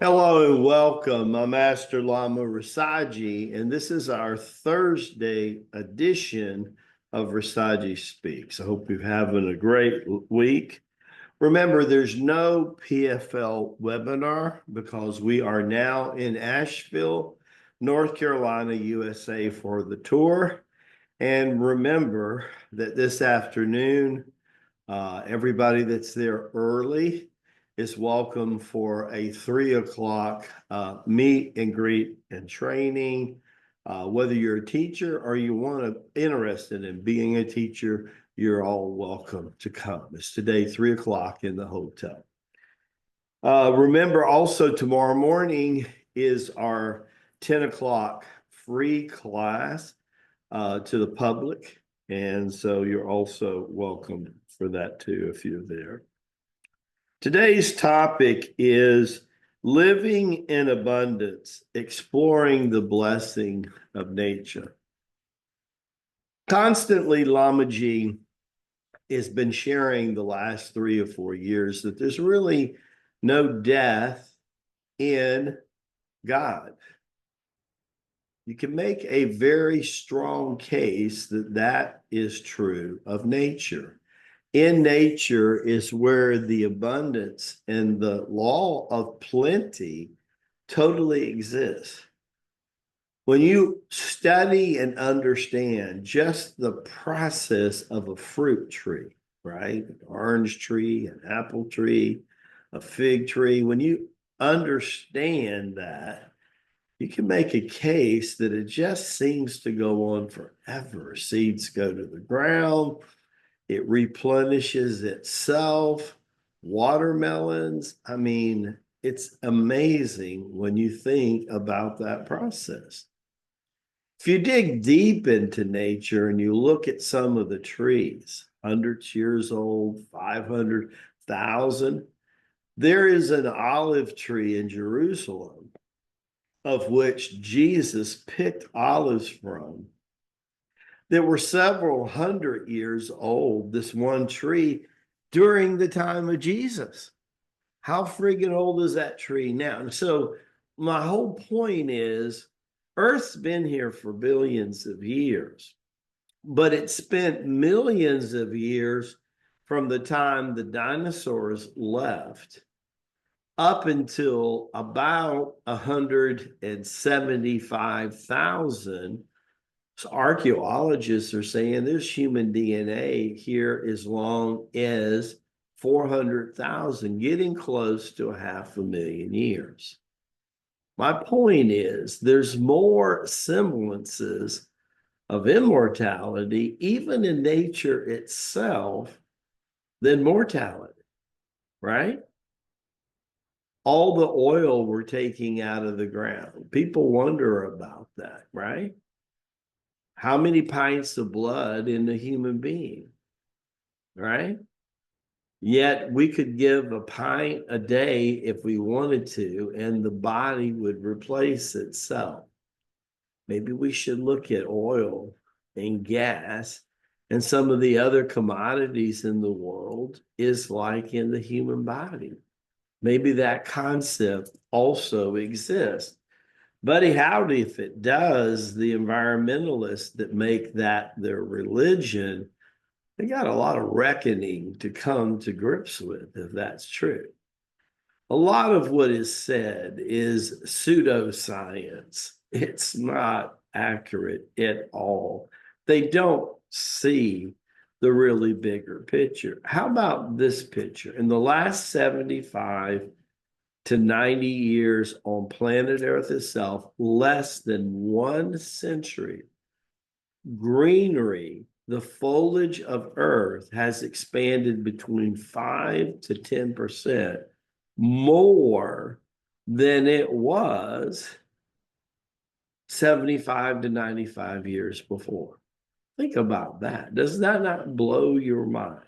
Hello and welcome. I'm Master Lama Rasaji, and this is our Thursday edition of Rasaji Speaks. I hope you're having a great week. Remember, there's no PFL webinar because we are now in Asheville, North Carolina, USA for the tour. And remember that this afternoon, everybody that's there early is welcome for a 3 o'clock meet and greet and training. Whether you're a teacher or you want to interested in being a teacher, you're all welcome to come. It's today, 3 o'clock in the hotel. Remember also tomorrow morning is our 10 o'clock free class to the public. And so you're also welcome for that too, if you're there. Today's topic is living in abundance, exploring the blessing of nature. Constantly, Lamaji has been sharing the last 3 or 4 years that there's really no death in God. You can make a very strong case that that is true of nature. In nature is where the abundance and the law of plenty totally exists. When you study and understand just the process of a fruit tree, right? An orange tree, an apple tree, a fig tree, when you understand that, you can make a case that it just seems to go on forever. Seeds go to the ground, it replenishes itself. Watermelons, I mean, it's amazing when you think about that process. If you dig deep into nature and you look at some of the trees, hundreds years old, 500,000, there is an olive tree in Jerusalem of which Jesus picked olives from that were several hundred years old, this one tree, during the time of Jesus. How friggin' old is that tree now? And so my whole point is Earth's been here for billions of years, but it spent millions of years from the time the dinosaurs left up until about 175,000. So archaeologists are saying there's human DNA here as long as 400,000, getting close to 500,000 years. My point is there's more semblances of immortality, even in nature itself, than mortality, right? All the oil we're taking out of the ground. People wonder about that, right? How many pints of blood in a human being, right? Yet we could give a pint a day if we wanted to, and the body would replace itself. Maybe we should look at oil and gas and some of the other commodities in the world is like in the human body. Maybe that concept also exists. Buddy howdy, if it does, the environmentalists that make that their religion, they got a lot of reckoning to come to grips with if that's true. A lot of what is said is pseudoscience. It's not accurate at all. They don't see the really bigger picture. How about this picture? In the last 75 to 90 years on planet Earth itself, less than 1 century, greenery, the foliage of Earth, has expanded between 5 to 10% more than it was 75 to 95 years before. Think about that. Does that not blow your mind?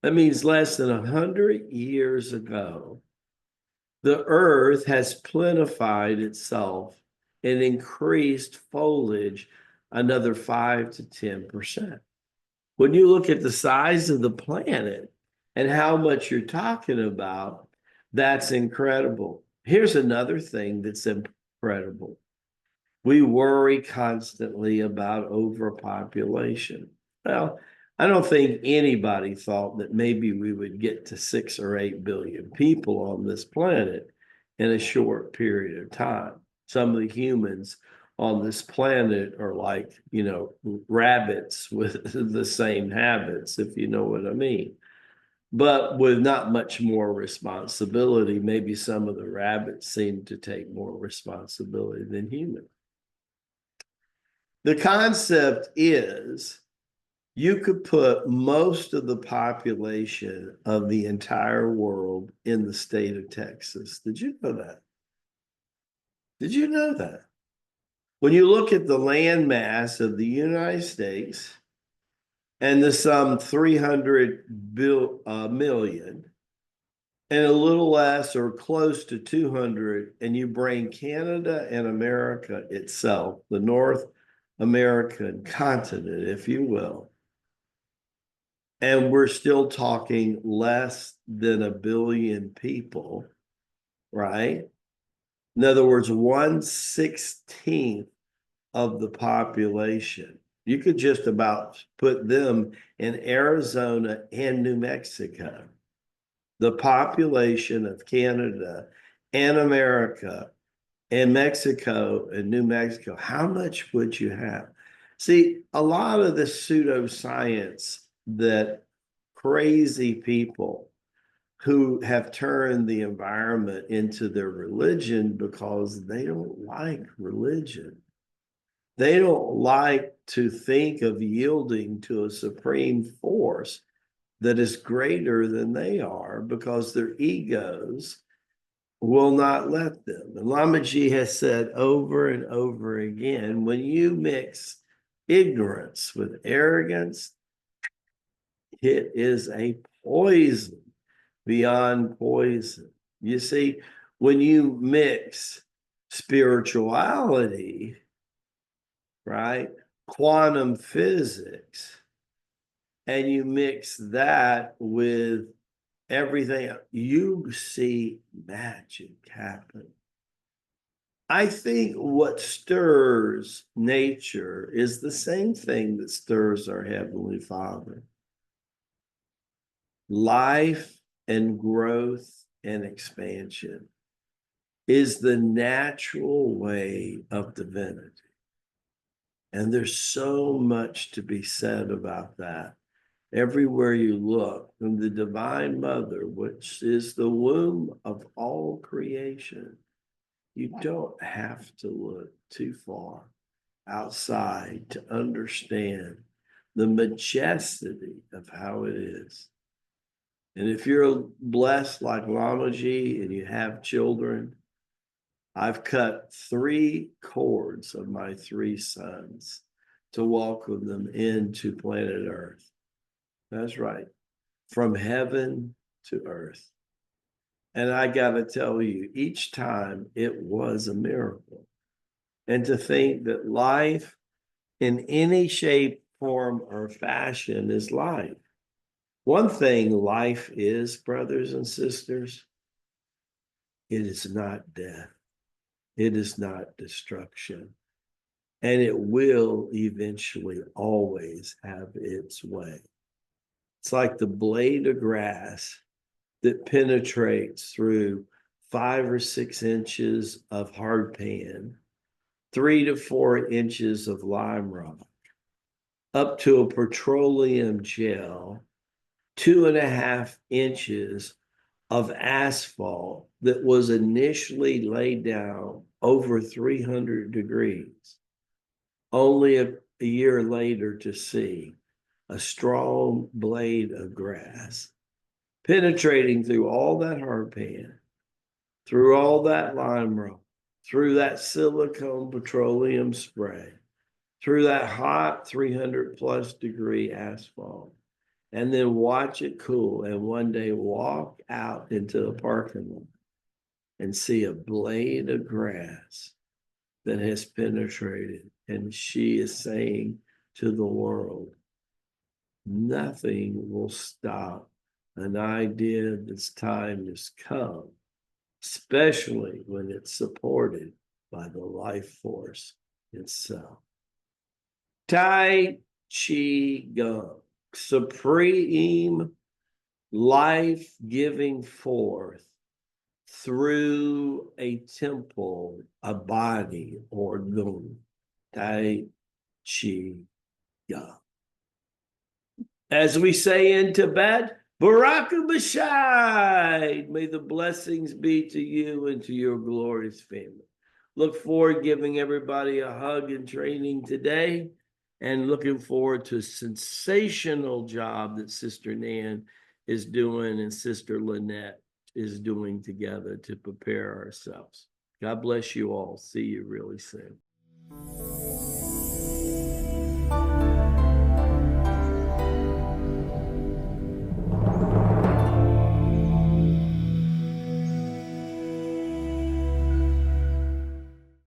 That means less than 100 years ago, the earth has plenified itself and increased foliage another 5 to 10%. When you look at the size of the planet and how much you're talking about, that's incredible. Here's another thing that's incredible. We worry constantly about overpopulation. Well, I don't think anybody thought that maybe we would get to 6 or 8 billion people on this planet in a short period of time. Some of the humans on this planet are like, rabbits with the same habits, if you know what I mean. But with not much more responsibility, maybe some of the rabbits seem to take more responsibility than humans. The concept is you could put most of the population of the entire world in the state of Texas. Did you know that? Did you know that? When you look at the land mass of the United States and the some 300 million, and a little less or close to 200, and you bring Canada and America itself, the North American continent, if you will, and we're still talking less than 1 billion people, right? In other words, 1/16 of the population. You could just about put them in Arizona and New Mexico. The population of Canada and America and Mexico and New Mexico, how much would you have? See, a lot of the pseudoscience that crazy people who have turned the environment into their religion because they don't like religion. They don't like to think of yielding to a supreme force that is greater than they are because their egos will not let them. And Lamaji has said over and over again, when you mix ignorance with arrogance, it is a poison beyond poison. You see, when you mix spirituality, right, quantum physics, and you mix that with everything, you see magic happen. I think what stirs nature is the same thing that stirs our Heavenly Father. Life and growth and expansion is the natural way of divinity. And there's so much to be said about that. Everywhere you look, from the Divine Mother, which is the womb of all creation, you don't have to look too far outside to understand the majesty of how it is. And if you're blessed like Lamaji and you have children, I've cut 3 cords of my 3 sons to welcome them into planet Earth. That's right. From heaven to earth. And I got to tell you, each time it was a miracle. And to think that life in any shape, form, or fashion is life. One thing life is, brothers and sisters, it is not death. It is not destruction. And it will eventually always have its way. It's like the blade of grass that penetrates through 5 or 6 inches of hardpan, 3 to 4 inches of lime rock, up to a petroleum gel, 2.5 inches of asphalt that was initially laid down over 300 degrees, only a year later to see a strong blade of grass penetrating through all that hardpan, through all that lime rock, through that silicone petroleum spray, through that hot 300 plus degree asphalt, and then watch it cool and one day walk out into the parking lot and see a blade of grass that has penetrated. And she is saying to the world, nothing will stop an idea that's time has come especially when it's supported by the life force itself. Tai Chi Gong, supreme life-giving force through a temple, a body, or gung. Tai Chi Gong. As we say in Tibet, Baraka Bashai. May the blessings be to you and to your glorious family. Look forward to giving everybody a hug and training today, and looking forward to a sensational job that Sister Nan is doing and Sister Lynette is doing together to prepare ourselves. God bless you all. See you really soon.